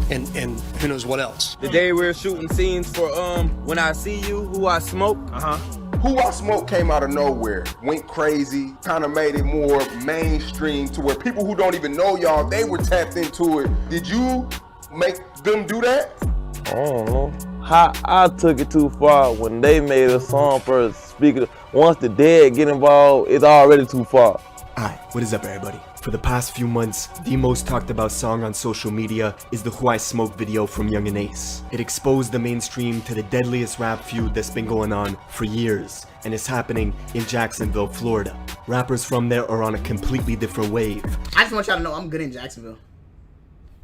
and who knows what else. The day we were shooting scenes for When I See You, Who I Smoke. Who I Smoke came out of nowhere, went crazy, kind of made it more mainstream to where people who don't even know y'all, they were tapped into it. Did you make them do that? I don't know. How I took it too far when they made a song for speaking. Once the dead get involved, it's already too far. Hi, what is up everybody? For the past few months, the most talked about song on social media is the Who I Smoke video from Yungeen Ace. It exposed the mainstream to the deadliest rap feud that's been going on for years, and it's happening in Jacksonville, Florida. Rappers from there are on a completely different wave. I just want y'all to know I'm good in Jacksonville.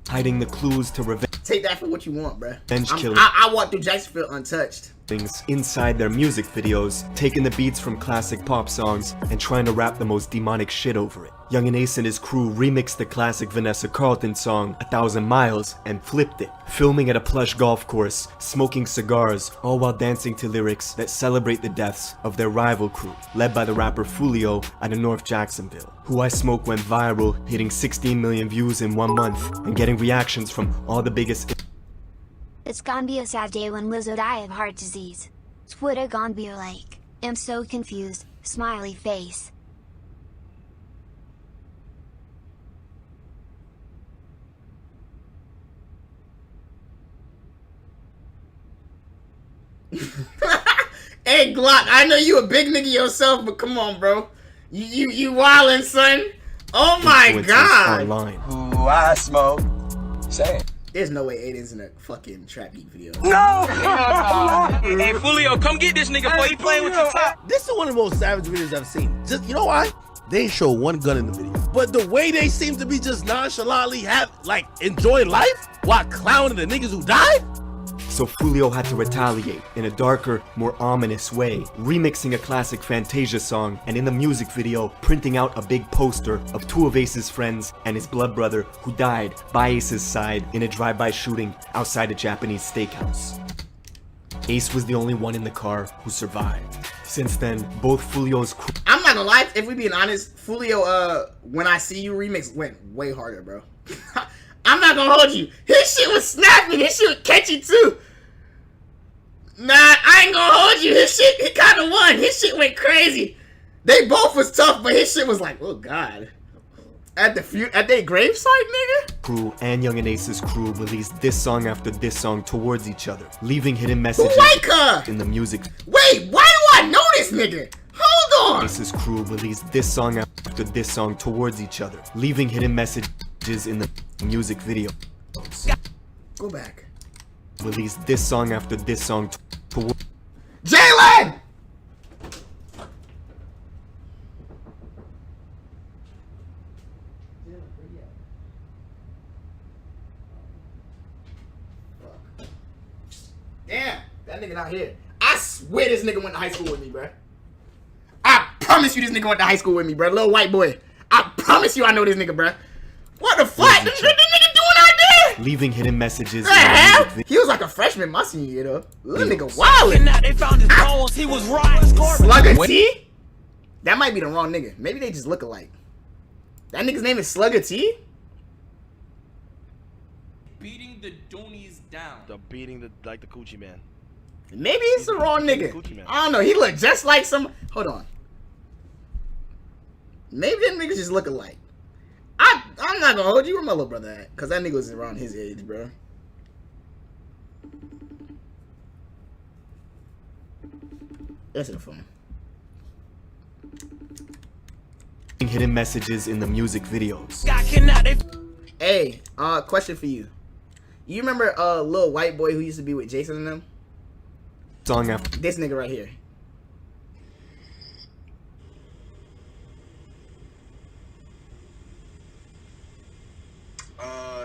Hiding the clues to revenge. Take that for what you want, bruh. Killing. I walked through Jacksonville untouched. Things inside their music videos, taking the beats from classic pop songs and trying to rap the most demonic shit over it. Yungeen Ace and his crew remixed the classic Vanessa Carlton song 1,000 Miles and flipped it, filming at a plush golf course, smoking cigars, all while dancing to lyrics that celebrate the deaths of their rival crew, led by the rapper Foolio out of North Jacksonville. Who I Smoke went viral, hitting 16 million views in 1 month and getting reactions from all the biggest. It's gonna be a sad day when Lizzo die of heart disease. Twitter gonna be like, I'm so confused, smiley face. Hey Glock, I know you a big nigga yourself, but come on, bro. You wildin', son. Oh my god. Online. Who I Smoke. Say it. There's no way Aiden's in a fucking Trap Geek video. No! Hey, Foolio, come get this nigga before he playing with your top. This is one of the most savage videos I've seen. Just, you know why? They ain't show one gun in the video. But the way they seem to be just nonchalantly enjoying life while clowning the niggas who died? So Foolio had to retaliate in a darker, more ominous way, remixing a classic Fantasia song and in the music video, printing out a big poster of 2 of Ace's friends and his blood brother who died by Ace's side in a drive-by shooting outside a Japanese steakhouse. Ace was the only one in the car who survived. Since then, both Foolio's crew— I'm not gonna lie, if we being honest, Foolio, When I See You remix went way harder, bro. I'm not gonna hold you. His shit was snappy. His shit was catchy too. Nah, I ain't gonna hold you. His shit, he kind of won. His shit went crazy. They both was tough, but his shit was like, oh god. At their gravesite, nigga. Crew and Yungeen Ace's crew released this song after this song towards each other, leaving hidden messages in the music. Wait, why do I know this nigga? Hold on. Ace's crew released this song after this song towards each other, leaving hidden messages in the music video. Go back. Released this song after this song towards Jalen! Damn, that nigga not here. I swear this nigga went to high school with me, bruh. I promise you this nigga went to high school with me, bruh. Little white boy. I promise you I know this nigga, bruh. What the fuck? This nigga doing out there? leaving hidden messages. He was like a freshman my senior year though. Little nigga wildin'. They found his bones. He was right. Slugger T? That might be the wrong nigga. Maybe they just look alike. That nigga's name is Slugger T? Beating the Doonies down. The beating the coochie man. Maybe it's the wrong nigga. I don't know. He look just like some. Hold on. Maybe them niggas just look alike. I'm not gonna hold you. Where my little brother at? Cause that nigga was around his age, bro. Answer the phone. Hidden messages in the music videos. Hey, question for you. You remember little white boy who used to be with Jason and them? Song after this nigga right here.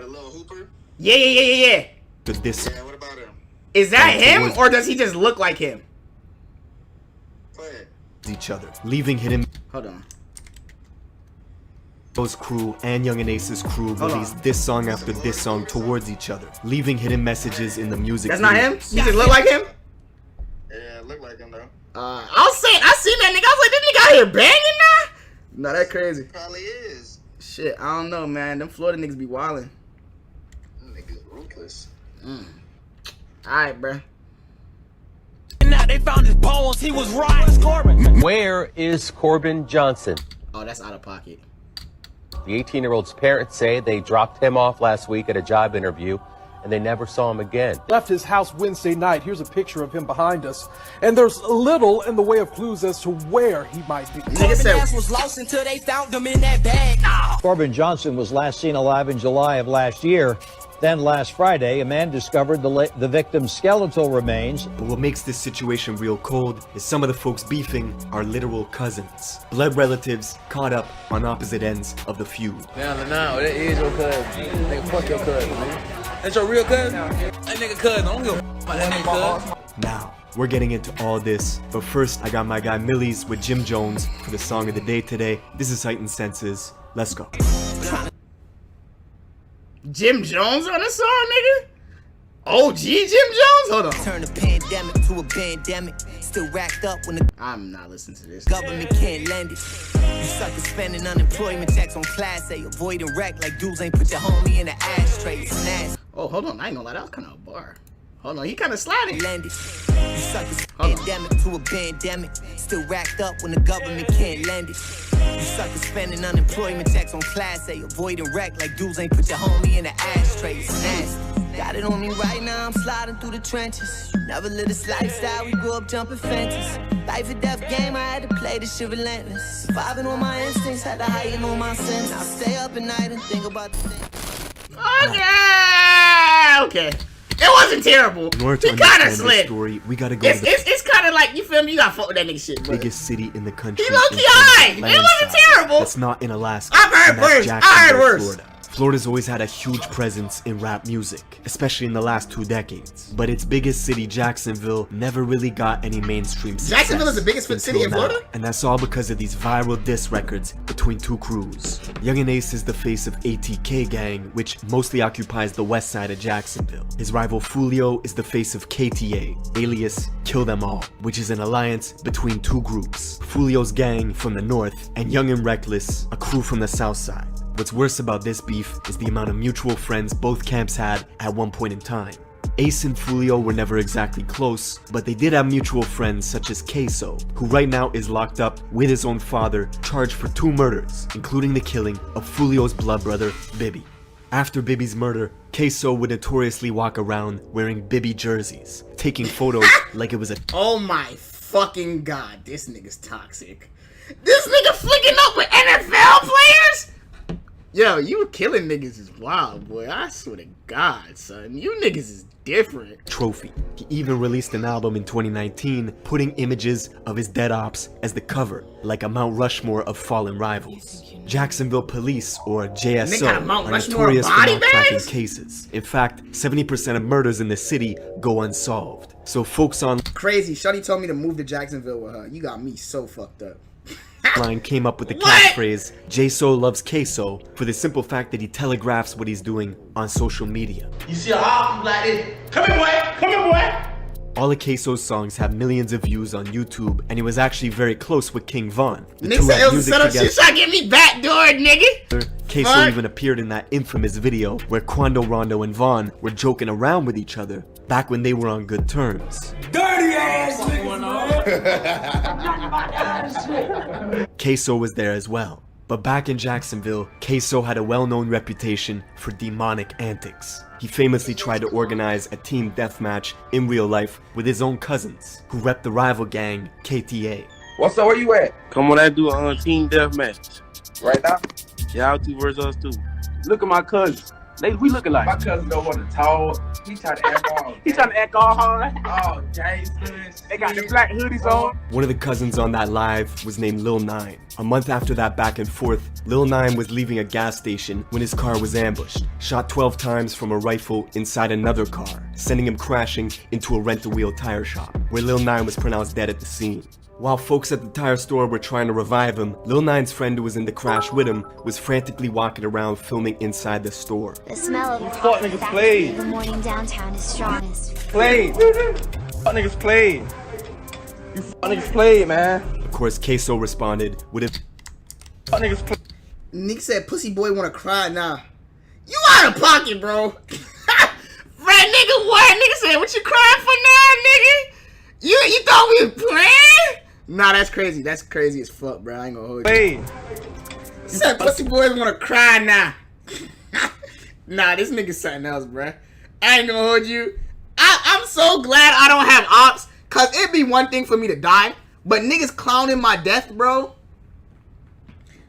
Little Hooper? Yeah. This. Yeah, what about him? Is that him or does he just look like him? Go ahead. Each other, leaving hidden. Hold on. Those crew and Yungeen Ace's crew released this song after this song towards each other, leaving hidden messages in the music. That's not him? You just look like him? Yeah, look like him though. I seen that nigga. I was like, this nigga out here banging now? No, that crazy. Probably is. Shit, I don't know, man. Them Florida niggas be wildin'. Niggas ruthless. reckless. Alright, bro. Now they found his bones. He was right. Where's Corbin? Where is Corbin Johnson? Oh, that's out of pocket. The 18-year-old's parents say they dropped him off last week at a job interview and they never saw him again. Left his house Wednesday night. Here's a picture of him behind us. And there's little in the way of clues as to where he might be. Corbin was lost until they found him in that bag. Corbin Johnson was last seen alive in July of last year. Then last Friday, a man discovered the victim's skeletal remains. But what makes this situation real cold is some of the folks beefing are literal cousins. Blood relatives caught up on opposite ends of the feud. Now, that is your cousin. Nigga, fuck your cousin, man. That's your real cousin? That nigga cousin. I don't give a f about that nigga cousin. Now, we're getting into all this, but first I got my guy Millies with Jim Jones for the song of the day today. This is Heightened Senses. Let's go. Jim Jones on this song, nigga? OG Jim Jones? Hold on. Turn the pandemic to a pandemic. Still racked up when the I'm not listening to this. government can't lend it. You suckers spending unemployment checks on class A, avoiding wreck like dudes ain't put your homie in the ashtray. It's nasty. Oh, hold on. I ain't gonna lie. That was kind of a bar. Hold on. He kind of sliding. Lend it. You suckers pandemic to a pandemic. Still racked up when the government can't lend it. You suckers spending unemployment checks on class A, avoiding wreck like dudes ain't put your homie in the ashtray. It's nasty. Got it on me right now, I'm sliding through the trenches. Never lived this lifestyle, we grew up jumping fences. Life or death game, I had to play this shit relentless. Surviving on my instincts, had to heighten on my sense. I stay up at night and think about the things. Okay. It wasn't terrible. In order to He kind of understand this slid. story, we gotta go to the It's kind of like, you feel me? You gotta fuck with that nigga shit, bro. biggest city in the country. He low-key in terms of high. It land wasn't size. terrible. That's not in Alaska. I've heard and that's worse. I heard Jacksonville, worse. Florida. Florida's always had a huge presence in rap music, especially in the last 2 decades. But its biggest city, Jacksonville, never really got any mainstream success. Jacksonville is the biggest city in until now. Florida? And that's all because of these viral diss records between 2 crews. Yungeen Ace is the face of ATK gang, which mostly occupies the west side of Jacksonville. His rival Foolio is the face of KTA, alias Kill Them All, which is an alliance between 2 groups. Foolio's gang from the north, and Young and Reckless, a crew from the south side. What's worse about this beef is the amount of mutual friends both camps had at one point in time. Ace and Foolio were never exactly close, but they did have mutual friends such as Queso, who right now is locked up with his own father, charged for 2 murders, including the killing of Foolio's blood brother, Bibby. After Bibby's murder, Queso would notoriously walk around wearing Bibby jerseys, taking photos like it was a Oh my fucking god, this nigga's toxic. This nigga flicking up with NFL players? Yo, you killing niggas is wild, boy. I swear to God, son. You niggas is different. trophy. He even released an album in 2019, putting images of his dead ops as the cover, like a Mount Rushmore of fallen rivals. Jacksonville Police, or JSO, are notorious for not cracking cases. In fact, 70% of murders in the city go unsolved. So folks on Crazy. Shawty told me to move to Jacksonville with her. You got me so fucked up. line came up with the catchphrase JSO loves Queso for the simple fact that he telegraphs what he's doing on social media. You see a hop like this? Come here, boy. Come here, boy. All of Queso's songs have millions of views on YouTube, and he was actually very close with King Von. The Nigga two said had it was a music setup. together. She trying to get me backdoored, nigga. Queso Fuck. even appeared in that infamous video where Quando Rondo and Von were joking around with each other back when they were on good terms. Dirty ass nigga. Queso was there as well. But back in Jacksonville, Queso had a well-known reputation for demonic antics. He famously tried to organize a team deathmatch in real life with his own cousins, who repped the rival gang, KTA. What's up? Where you at? Come on, I do a team deathmatch. Right now? Y'all 2 versus us 2. Look at my cousins. We looking like. My cousin don't want to talk. He trying to act all. He trying to act all hard. Oh, Jason. They got the black hoodies on. One of the cousins on that live was named Lil 9. A month after that back and forth, Lil 9 was leaving a gas station when his car was ambushed, shot 12 times from a rifle inside another car, sending him crashing into a rent-a-wheel tire shop, where Lil 9 was pronounced dead at the scene. While folks at the tire store were trying to revive him, Lil 9's friend who was in the crash with him was frantically walking around filming inside the store. The smell of Fuck niggas played. the morning downtown is strongest. Played. Fuck niggas played. You fuck niggas played, man. Of course, Queso responded with a Fuck niggas played. Nick said, "Pussy boy wanna cry now." You out of pocket, bro. Nigga, what? Nigga said, what you crying for now, nigga? You thought we was playing? Nah, that's crazy. That's crazy as fuck, bro. I ain't gonna hold you. Hey. Said pussy boys wanna cry now. Nah, this nigga's something else, bro. I ain't gonna hold you. I'm so glad I don't have ops, cause it'd be one thing for me to die, but niggas clowning my death, bro.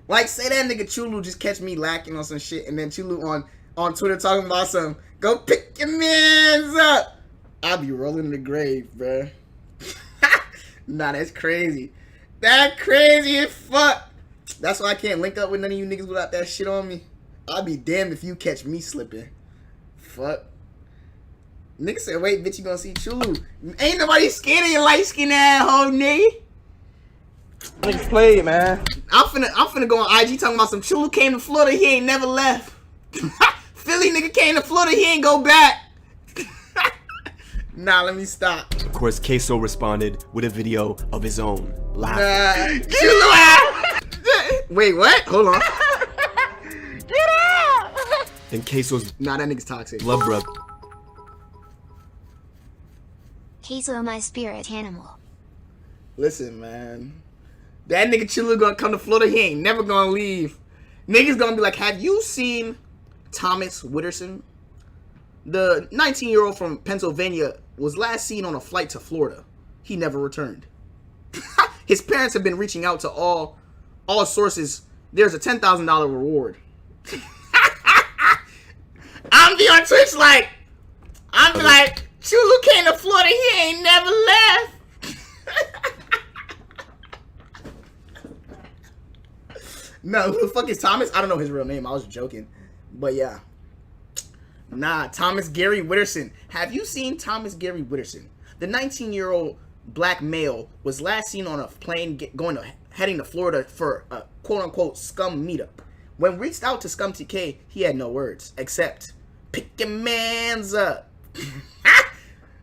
Like, say that nigga Chulu just catch me lacking on some shit, and then Chulu on Twitter talking about some, go pick your mans up. I'll be rolling in the grave, bro. Nah, that's crazy. That crazy as fuck. That's why I can't link up with none of you niggas without that shit on me. I'll be damned if you catch me slipping. Fuck. Nigga said, wait, bitch, you gonna see Chulu. Ain't nobody scared of your light-skinned asshole, nigga. Niggas played, man. I'm finna go on IG talking about some Chulu came to Florida, he ain't never left. Philly nigga came to Florida, he ain't go back. Nah, let me stop. Of course, Queso responded with a video of his own laughing. Chulu ass. Wait, what? Hold on. Get out! Then Queso's nah, that nigga's toxic. blood brother. Queso, my spirit animal. Listen, man. That nigga Chulu gonna come to Florida, he ain't never gonna leave. Niggas gonna be like, have you seen Thomas Witterson? The 19-year-old from Pennsylvania was last seen on a flight to Florida. He never returned. His parents have been reaching out to all sources. There's a $10,000 reward. I'm be on Twitch like, Chulu came to Florida, he ain't never left. No, who the fuck is Thomas? I don't know his real name. I was joking. But yeah. Nah, Thomas Gary Witterson. Have you seen Thomas Gary Witterson? The 19-year-old black male was last seen on a plane heading to Florida for a quote-unquote scum meetup. When reached out to ScumTK, he had no words except, pick your mans up.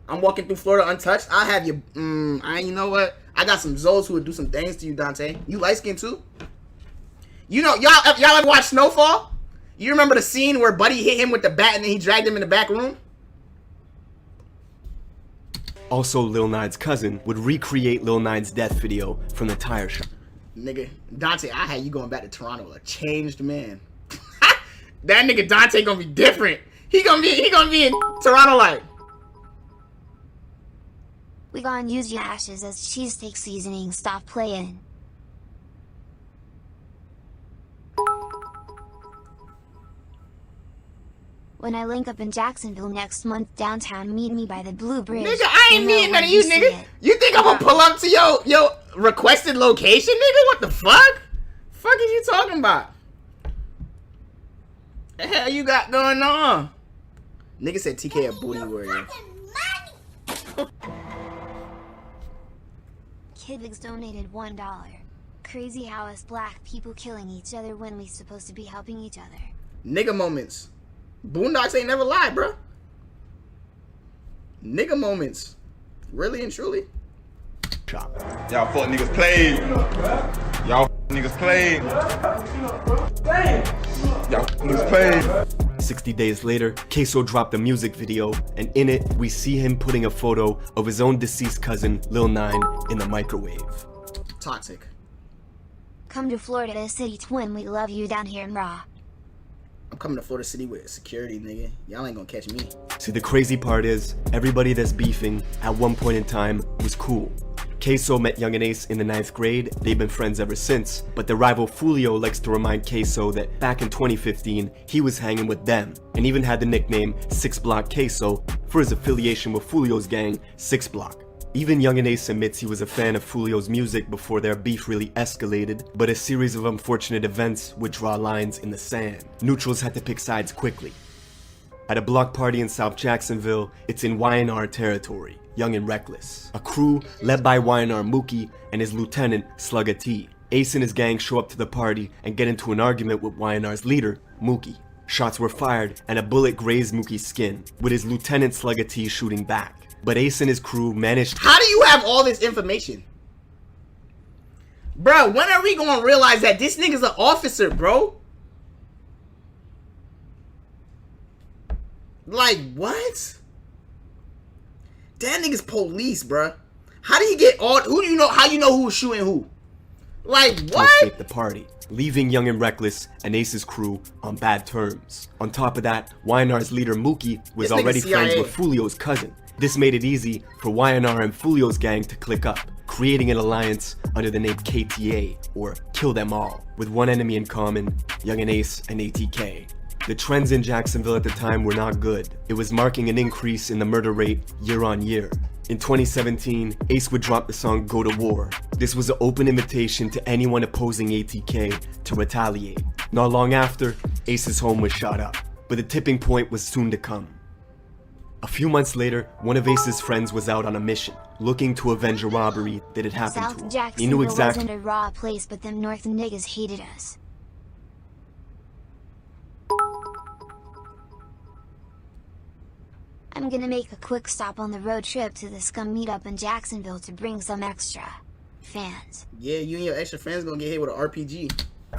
I'm walking through Florida untouched. I'll have you, you know what? I got some Zos who would do some things to you, Dante. You light-skinned too? You know, y'all ever watch Snowfall? You remember the scene where Buddy hit him with the bat and then he dragged him in the back room? Also, Lil Nine's cousin would recreate Lil Nine's death video from the tire shop. Nigga, Dante, I had you going back to Toronto, a changed man. That nigga Dante gonna be different. He gonna be in Toronto like. We gonna use your ashes as cheesesteak seasoning, stop playing. When I link up in Jacksonville next month downtown, meet me by the Blue Bridge. Nigga, I ain't meeting none of you, nigga. You think I'm gonna pull up to your requested location, nigga? What the fuck? Fuck is you talking about? The hell you got going on? Nigga said TK a booty warrior. Kidvigs donated $1. Crazy how us black people killing each other when we supposed to be helping each other. Nigga moments. Boondocks ain't never lied, bro. Nigga moments. Really and truly. Y'all fuck niggas played. Y'all niggas played. Y'all niggas played. 60 days later, Queso dropped a music video, and in it, we see him putting a photo of his own deceased cousin, Lil Nine, in the microwave. Toxic. Come to Florida City Twin, we love you down here in Raw. I'm coming to Florida City with security, nigga. Y'all ain't gonna catch me. See, the crazy part is, everybody that's beefing, at one point in time, was cool. Queso met Yungeen Ace in the 9th grade, they've been friends ever since, but the rival Foolio likes to remind Queso that back in 2015, he was hanging with them, and even had the nickname 6 Block Queso for his affiliation with Foolio's gang, 6 Block. Even Yungeen Ace admits he was a fan of Foolio's music before their beef really escalated, but a series of unfortunate events would draw lines in the sand. Neutrals had to pick sides quickly. At a block party in South Jacksonville, it's in YNR territory, Young and Reckless. A crew led by YNR Mookie and his lieutenant, Slugga T. Ace and his gang show up to the party and get into an argument with YNR's leader, Mookie. Shots were fired and a bullet grazed Mookie's skin, with his lieutenant Slugga T shooting back. But Ace and his crew managed. How do you have all this information? Bro, when are we gonna realize that this nigga's an officer, bro? Like, what? That nigga's police, bruh. How do you get all? Who do you know? How you know who's shooting who? Like To what? escape the party, leaving Young and Reckless and Ace's crew on bad terms. On top of that, YNR's leader Mookie was This nigga already friends CIA. with Foolio's cousin. This made it easy for YNR and Foolio's gang to click up, creating an alliance under the name KTA, or Kill Them All, with one enemy in common, Young and Ace and ATK. The trends in Jacksonville at the time were not good. It was marking an increase in the murder rate year on year. In 2017, Ace would drop the song Go to War. This was an open invitation to anyone opposing ATK to retaliate. Not long after, Ace's home was shot up, but the tipping point was soon to come. A few months later, one of Ace's friends was out on a mission, looking to avenge a robbery that had happened to South him. He Jacksonville knew exactly wasn't a raw place, but them north niggas hated us. I'm gonna make a quick stop on the road trip to the Scum meetup in Jacksonville to bring some extra fans. Yeah, you and your extra friends gonna get hit with an RPG.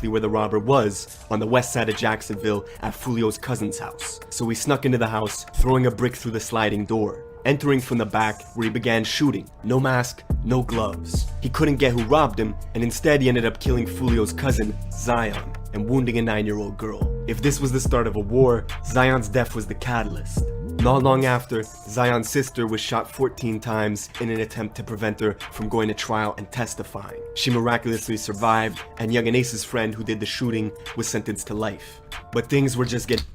where the robber was, on the west side of Jacksonville at Foolio's cousin's house. So he snuck into the house, throwing a brick through the sliding door, entering from the back where he began shooting. No mask, no gloves. He couldn't get who robbed him, and instead he ended up killing Foolio's cousin, Zion, and wounding a 9-year-old girl. If this was the start of a war, Zion's death was the catalyst. Not long after, Zion's sister was shot 14 times in an attempt to prevent her from going to trial and testifying. She miraculously survived, and Young and Ace's friend who did the shooting was sentenced to life. But things were just getting...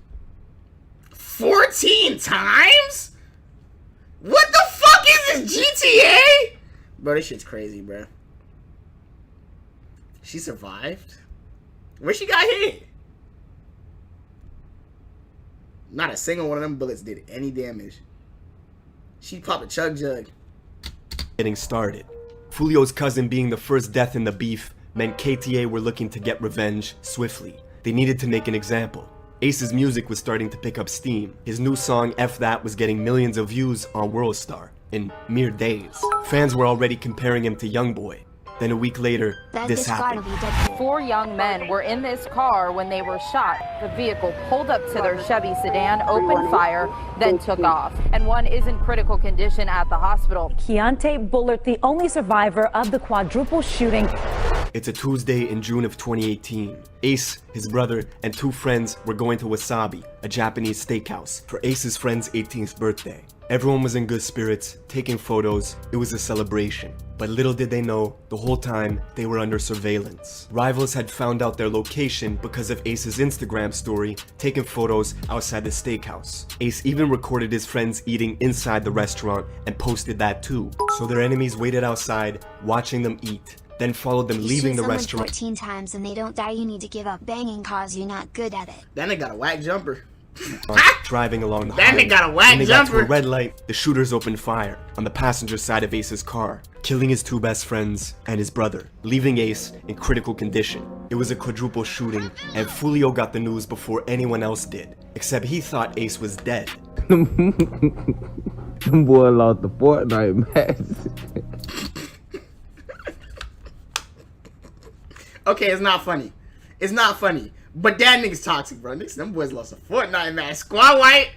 14 times? What the fuck is this, GTA? Bro, this shit's crazy, bro. She survived? Where she got hit? Not a single one of them bullets did any damage. She popped a chug jug. Getting started. Foolio's cousin being the first death in the beef meant KTA were looking to get revenge swiftly. They needed to make an example. Ace's music was starting to pick up steam. His new song, F That, was getting millions of views on Worldstar in mere days. Fans were already comparing him to Youngboy. Then a week later, this happened. 4 young men were in this car when they were shot. The vehicle pulled up to their Chevy sedan, opened fire, then took off. And one is in critical condition at the hospital. Keontae Bullard, the only survivor of the quadruple shooting. It's a Tuesday in June of 2018. Ace, his brother, and 2 friends were going to Wasabi, a Japanese steakhouse, for Ace's friend's 18th birthday. Everyone was in good spirits, taking photos. It was a celebration. But little did they know, the whole time, they were under surveillance. Rivals had found out their location because of Ace's Instagram story, taking photos outside the steakhouse. Ace even recorded his friends eating inside the restaurant and posted that too. So their enemies waited outside, watching them eat, then followed them leaving the restaurant. 14 times and they don't die, you need to give up banging cause you're not good at it. That nigga got a whack jumper. Driving along the That highway. nigga got a whack When they got to jumper. a red light, the shooters opened fire on the passenger side of Ace's car, killing his 2 best friends and his brother, leaving Ace in critical condition. It was a quadruple shooting, and Foolio got the news before anyone else did, except he thought Ace was dead. Them boy lost the Fortnite match. Okay, it's not funny. It's not funny. But that nigga's toxic, bro. Niggas, them boys lost a Fortnite match. Squad white.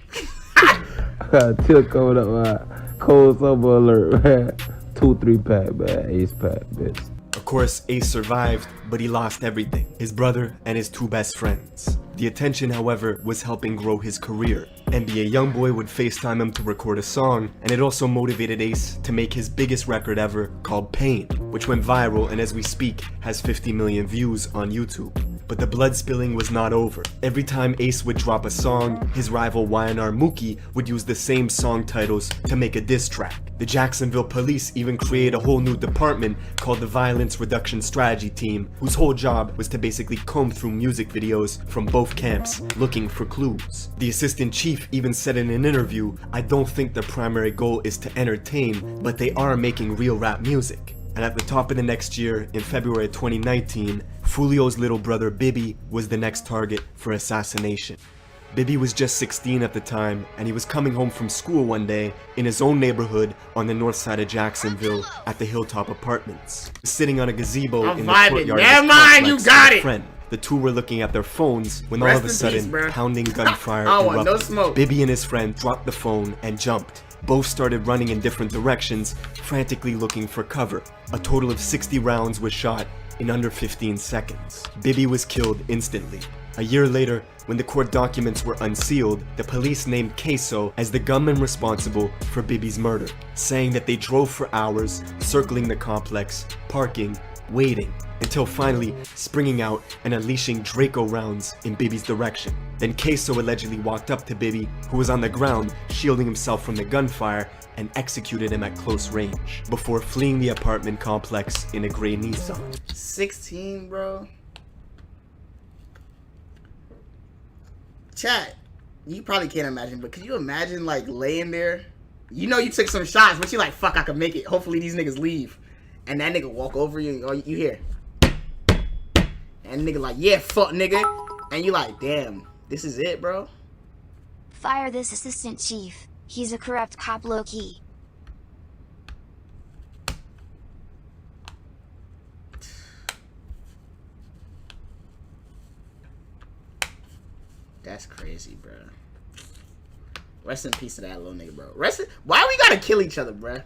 Till coming up, man. Cold summer alert, man. 2-3 pack, man. Ace pack, bitch. Of course, Ace survived, but he lost everything. His brother and his 2 best friends. The attention, however, was helping grow his career. NBA Youngboy would FaceTime him to record a song, and it also motivated Ace to make his biggest record ever, called Pain, which went viral and as we speak has 50 million views on YouTube. But the blood spilling was not over. Every time Ace would drop a song, his rival YNR Mookie would use the same song titles to make a diss track. The Jacksonville police even created a whole new department called the Violence Reduction Strategy Team, whose whole job was to basically comb through music videos from both camps looking for clues. The assistant chief even said in an interview, "I don't think their primary goal is to entertain, but they are making real rap music." And at the top of the next year, in February 2019, Foolio's little brother Bibby was the next target for assassination. Bibby was just 16 at the time, and he was coming home from school one day in his own neighborhood on the north side of Jacksonville at the Hilltop Apartments. Sitting on a gazebo in the courtyard of his complex with a friend. The 2 were looking at their phones when all of a sudden, pounding gunfire erupted. Bibby and his friend dropped the phone and jumped, Both started running in different directions, frantically looking for cover. A total of 60 rounds was shot in under 15 seconds. Bibby was killed instantly. A year later, when the court documents were unsealed, the police named Queso as the gunman responsible for Bibby's murder, saying that they drove for hours, circling the complex, parking, waiting, until finally springing out and unleashing Draco rounds in Bibby's direction. Then Queso allegedly walked up to Bibby, who was on the ground, shielding himself from the gunfire, and executed him at close range, before fleeing the apartment complex in a gray Nissan. 16, bro. Chat, you probably can't imagine, but could you imagine like laying there? You know you took some shots, but you like, fuck, I can make it. Hopefully these niggas leave. And that nigga walk over you and all you hear. And nigga like, yeah, fuck nigga. And you like, damn, this is it, bro? Fire this assistant chief. He's a corrupt cop low-key. That's crazy, bro. Rest in peace to that little nigga, bro. Why we gotta kill each other, bro?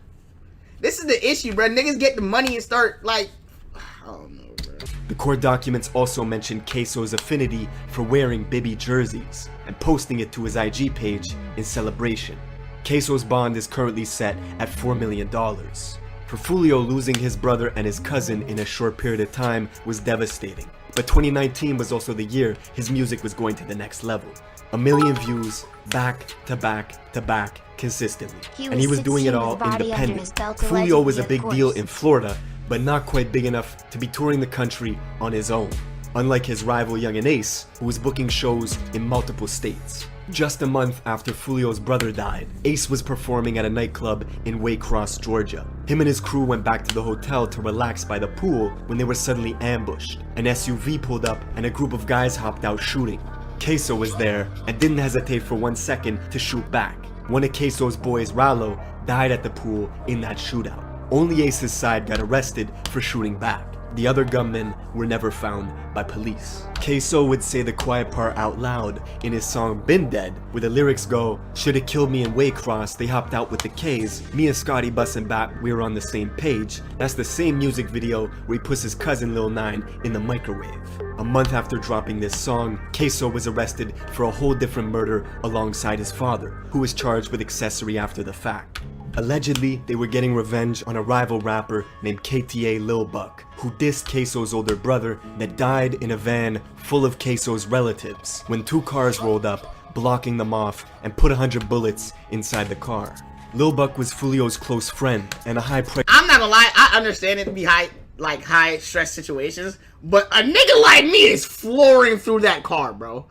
This is the issue, bro. Niggas get the money and start, like, I don't know, bro. The court documents also mentioned Queso's affinity for wearing Bibby jerseys and posting it to his IG page in celebration. Queso's bond is currently set at $4 million. For Foolio, losing his brother and his cousin in a short period of time was devastating. But 2019 was also the year his music was going to the next level. 1 million views, back to back to back, consistently. And he was doing it all independent. Foolio was a big deal in Florida, but not quite big enough to be touring the country on his own. Unlike his rival Yungeen Ace, who was booking shows in multiple states. Just a month after Foolio's brother died, Ace was performing at a nightclub in Waycross, Georgia. Him and his crew went back to the hotel to relax by the pool when they were suddenly ambushed. An SUV pulled up and a group of guys hopped out shooting. Queso was there and didn't hesitate for 1 second to shoot back. One of Queso's boys, Rallo, died at the pool in that shootout. Only Ace's side got arrested for shooting back. The other gunmen were never found by police. Queso would say the quiet part out loud in his song Been Dead, where the lyrics go, "Shoulda killed me in Waycross, they hopped out with the K's. Me and Scotty bustin' back, we were on the same page." That's the same music video where he puts his cousin Lil 9 in the microwave. A month after dropping this song, Queso was arrested for a whole different murder alongside his father, who was charged with accessory after the fact. Allegedly, they were getting revenge on a rival rapper named KTA Lil Buck, who dissed Queso's older brother that died in a van full of Queso's relatives when 2 cars rolled up, blocking them off and put 100 bullets inside the car. Lil Buck was Foolio's close friend and a high-pressure. I'm not gonna lie, I understand it to be high stress situations, but a nigga like me is flooring through that car, bro.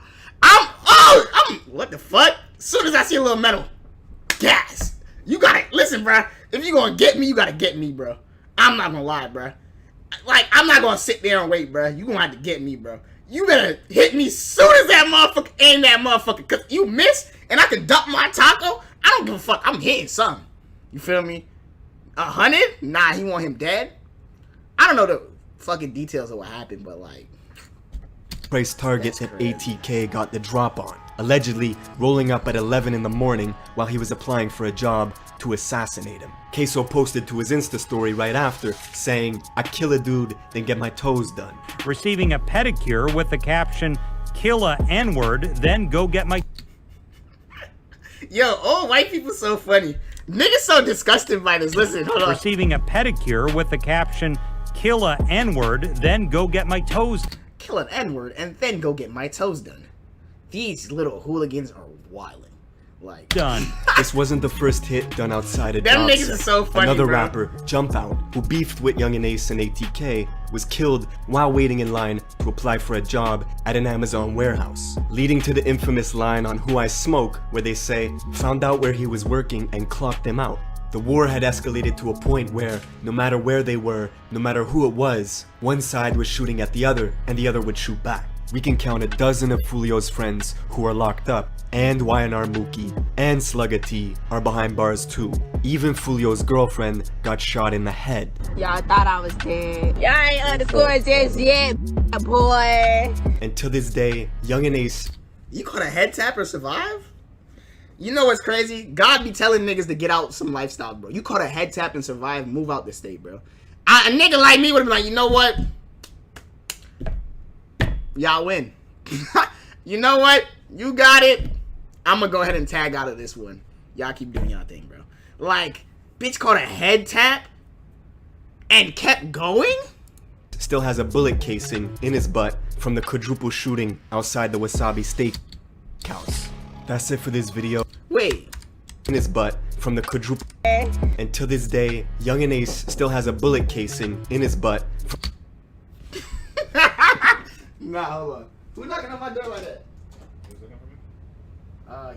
What the fuck? As soon as I see a little metal, gas. You gotta, listen, bro. If you gonna get me, you gotta get me, bro. I'm not gonna lie, bro. Like, I'm not gonna sit there and wait, bro. You gonna have to get me, bro. You better hit me soon as that motherfucker aim that motherfucker. Cause you miss and I can dump my taco. I don't give a fuck. I'm hitting something. You feel me? 100? Nah, he want him dead. I don't know the fucking details of what happened, but like, price target that ATK got the drop on, allegedly rolling up at 11 in the morning while he was applying for a job to assassinate him. Queso posted to his Insta story right after, saying, "I kill a dude, then get my toes done." Receiving a pedicure with the caption, "Kill a N-word, then go get my..." Yo, old white people so funny. Niggas so disgusted by this. Listen, hold on. Receiving a pedicure with the caption, "Kill a N-word, then go get my toes..." Kill an N-word and then go get my toes done. These little hooligans are wildin'. Like, done. This wasn't the first hit done outside of them job niggas set. are so funny, Another bro. rapper, Jump Out, who beefed with Yungeen Ace and ATK, was killed while waiting in line to apply for a job at an Amazon warehouse, leading to the infamous line on Who I Smoke, where they say, "Found out where he was working and clocked him out." The war had escalated to a point where, no matter where they were, no matter who it was, one side was shooting at the other, and the other would shoot back. We can count a dozen of Foolio's friends who are locked up, and YNR Mookie and Slugga T are behind bars too. Even Foolio's girlfriend got shot in the head. Y'all thought I was dead. Y'all ain't underscore just yet, boy. And to this day, Yungeen Ace... You caught a head tapper survive? You know what's crazy? God be telling niggas to get out some lifestyle, bro. You caught a head tap and survive, move out the state, bro. A nigga like me would have been like, you know what? Y'all win. You know what? You got it. I'm gonna go ahead and tag out of this one. Y'all keep doing y'all thing, bro. Like, bitch caught a head tap and kept going? Still has a bullet casing in his butt from the quadruple shooting outside the Wasabi Steakhouse. That's it for this video. Wait. In his butt from the quadruple. And to this day, Yungeen Ace still has a bullet casing in his butt. Nah, hold on. Who knocking on my door like that?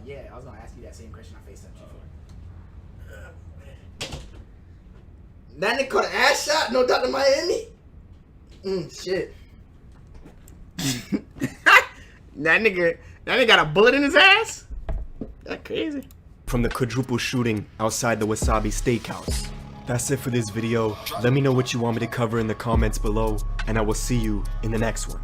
Yeah, I was gonna ask you that same question I faced up you for. That nigga caught an ass shot, no Dr. Miami. Shit. That nigga got a bullet in his ass? That crazy. From the quadruple shooting outside the Wasabi Steakhouse. That's it for this video. Let me know what you want me to cover in the comments below, and I will see you in the next one.